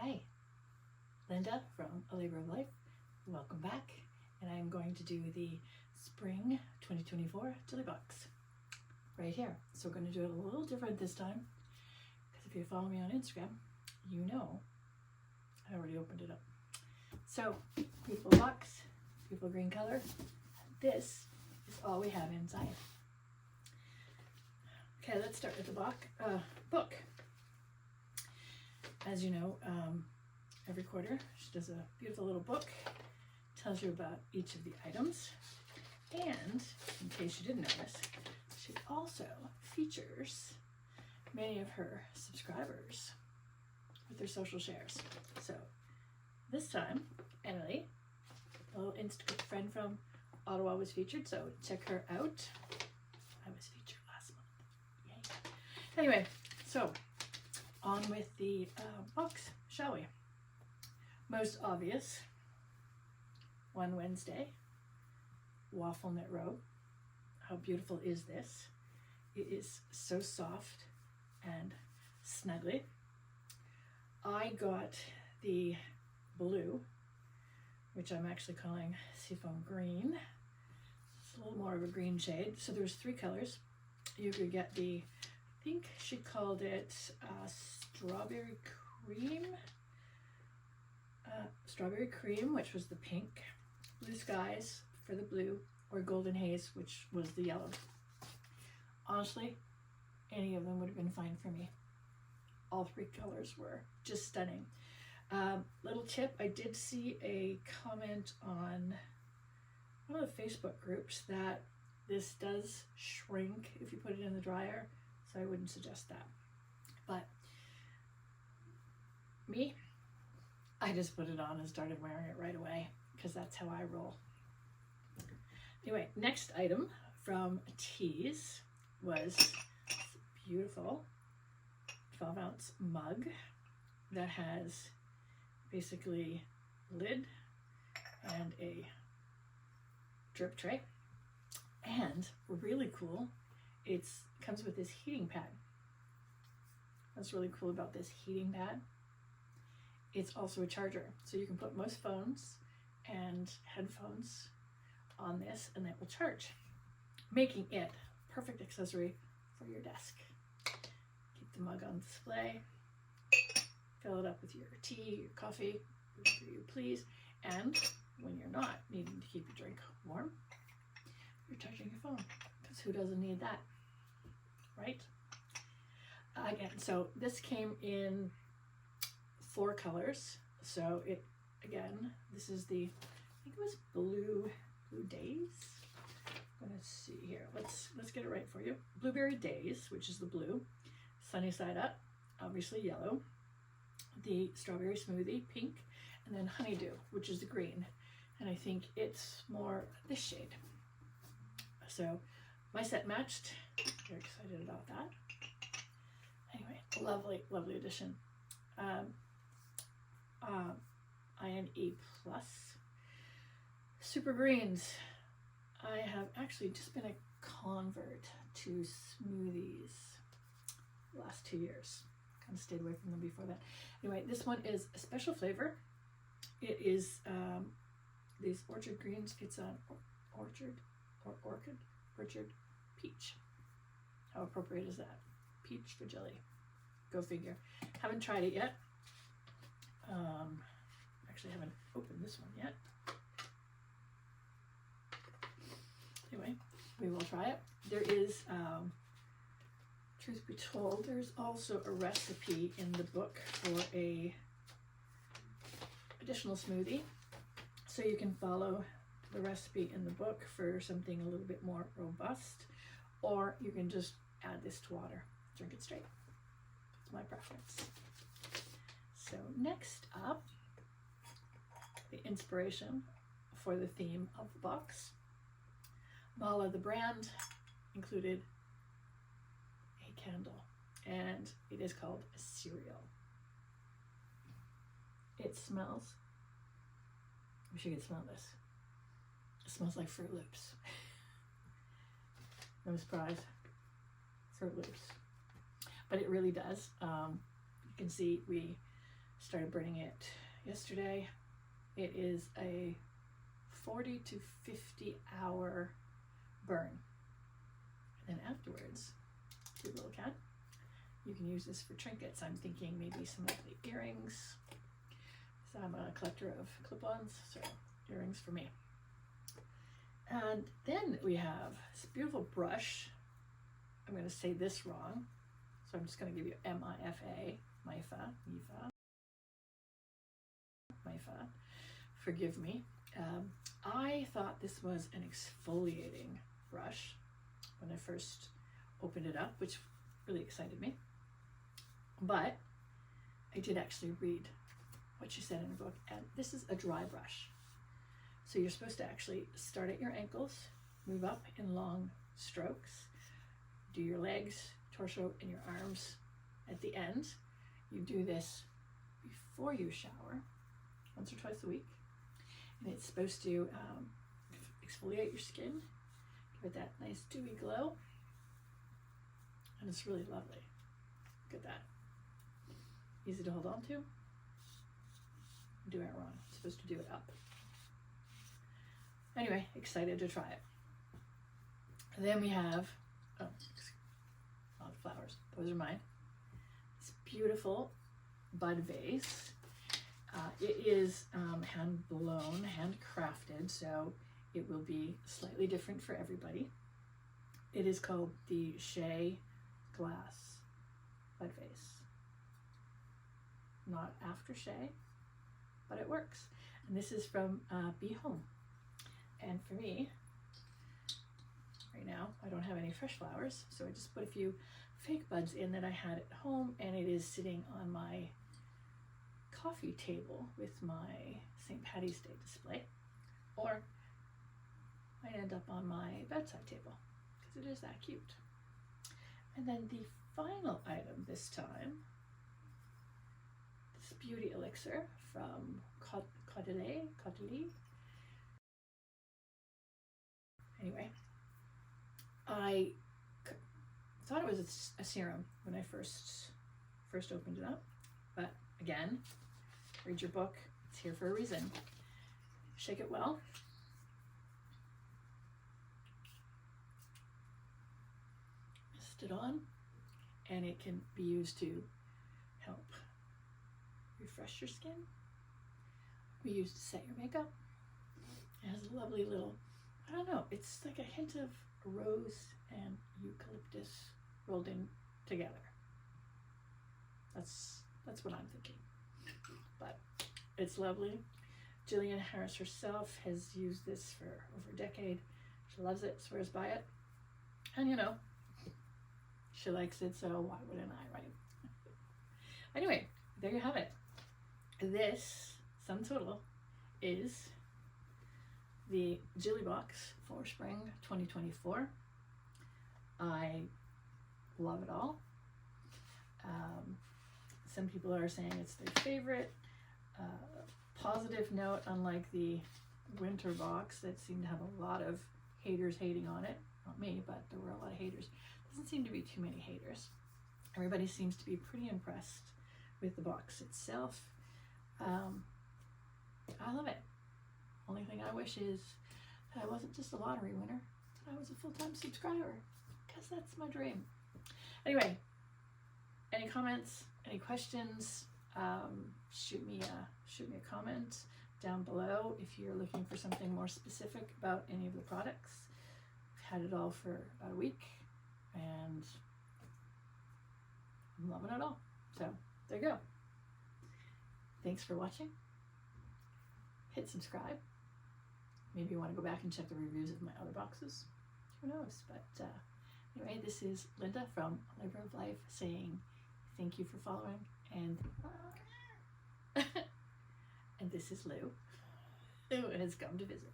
Hi, Linda from A Labor of Life. Welcome back, and I'm going to do the Spring 2024 Jilly Box right here. So we're going to do it a little different this time, because if you follow me on Instagram, you know I already opened it up. So, beautiful box, beautiful green color. This is all we have inside. Okay, let's start with the book. As you know, every quarter she does a beautiful little book, tells you about each of the items, and in case you didn't notice, she also features many of her subscribers with their social shares. So this time, Emily, a little Instagram friend from Ottawa, was featured, so check her out. I was featured last month. Yay. Anyway, so on with the box, shall we? Most obvious, one Wednesday, waffle knit robe. How beautiful is this? It is so soft and snuggly. I got the blue, which I'm actually calling seafoam green. It's a little more of a green shade. So there's 3 colors. You could get the, I think she called it strawberry cream, which was the pink, blue skies for the blue, or golden haze, which was the yellow. Honestly, any of them would have been fine for me. All 3 colors were just stunning. Little tip, I did see a comment on one of the Facebook groups that this does shrink if you put it in the dryer, so I wouldn't suggest that. But me, I just put it on and started wearing it right away, because that's how I roll. Anyway, next item from Tees was this beautiful 12-ounce mug that has basically lid and a drip tray, and really cool, it comes with this heating pad. What's really cool about this heating pad, it's also a charger, so you can put most phones and headphones on this and it will charge, making it a perfect accessory for your desk. Keep the mug on display, fill it up with your tea, your coffee, whatever you please, and when you're not needing to keep your drink warm, you're charging your phone, because who doesn't need that, right? Again, so this came in 4 colors. So this is the, I think it was blue days. I'm gonna see here. Let's get it right for you. Blueberry days, which is the blue. Sunny side up, obviously yellow. The strawberry smoothie, pink, and then honeydew, which is the green. And I think it's more this shade. So my set matched. Very excited about that. Anyway, lovely addition. INE plus super greens. I have actually just been a convert to smoothies the last 2 years. Kind of stayed away from them before that. Anyway, this one is a special flavor. It is these orchard greens. It's an orchard peach. How appropriate is that? Peach for jelly. Go figure. Haven't tried it yet. Actually haven't opened this one yet. Anyway, we will try it. There is, truth be told, there's also a recipe in the book for a additional smoothie. So you can follow the recipe in the book for something a little bit more robust, or you can just add this to water, drink it straight. That's my preference. So next up, the inspiration for the theme of the box. Mala, the brand, included a candle, and it is called a cereal. It smells, I wish you could smell this. It smells like Fruit Loops. No surprise, Fruit Loops. But it really does. You can see we Started burning it yesterday. It is a 40 to 50 hour burn. And then afterwards, cute little cat, you can use this for trinkets. I'm thinking maybe some of the earrings. So I'm a collector of clip-ons, so earrings for me. And then we have this beautiful brush. I'm going to say this wrong, so I'm just going to give you M-I-F-A, MIFA. Forgive me. I thought this was an exfoliating brush when I first opened it up, which really excited me. But I did actually read what she said in her book, and this is a dry brush. So you're supposed to actually start at your ankles, move up in long strokes, do your legs, torso, and your arms at the end. You do this before you shower, once or twice a week. And it's supposed to exfoliate your skin, give it that nice dewy glow. And it's really lovely. Look at that. Easy to hold on to. I'm doing it wrong. I'm supposed to do it up. Anyway, excited to try it. And then we have, oh, all the flowers. Those are mine. This beautiful bud vase. It is hand blown, hand crafted, so it will be slightly different for everybody. It is called the Shea Glass Bud Vase. Not after Shea, but it works. And this is from Be Home. And for me, right now, I don't have any fresh flowers, so I just put a few fake buds in that I had at home, and it is sitting on my coffee table with my St. Patty's Day display, or might end up on my bedside table because it is that cute. And then the final item this time, this beauty elixir from curated. Anyway, I thought it was a serum when I first opened it up, but again, read your book. It's here for a reason. Shake it well. Mist it on, and it can be used to help refresh your skin. We used to set your makeup. It has a lovely little, I don't know, it's like a hint of rose and eucalyptus rolled in together. That's what I'm thinking. But it's lovely. Jillian Harris herself has used this for over a decade. She loves it, swears by it. And you know, she likes it, so why wouldn't I, right? Anyway, there you have it. This, sum total, is the Jilly Box for Spring 2024. I love it all. Some people are saying it's their favorite. Positive note, unlike the winter box that seemed to have a lot of haters hating on it. Not me, but there were a lot of haters. Doesn't seem to be too many haters. Everybody seems to be pretty impressed with the box itself. I love it. Only thing I wish is that I wasn't just a lottery winner, that I was a full-time subscriber, because that's my dream. Anyway, any comments, any questions, shoot me a comment down below if you're looking for something more specific about any of the products. I've had it all for about a week, and I'm loving it all. So there you go. Thanks for watching. Hit subscribe. Maybe you want to go back and check the reviews of my other boxes. Who knows? But anyway, this is Linda from Labor of Life saying thank you for following, and and this is Lou, who has come to visit.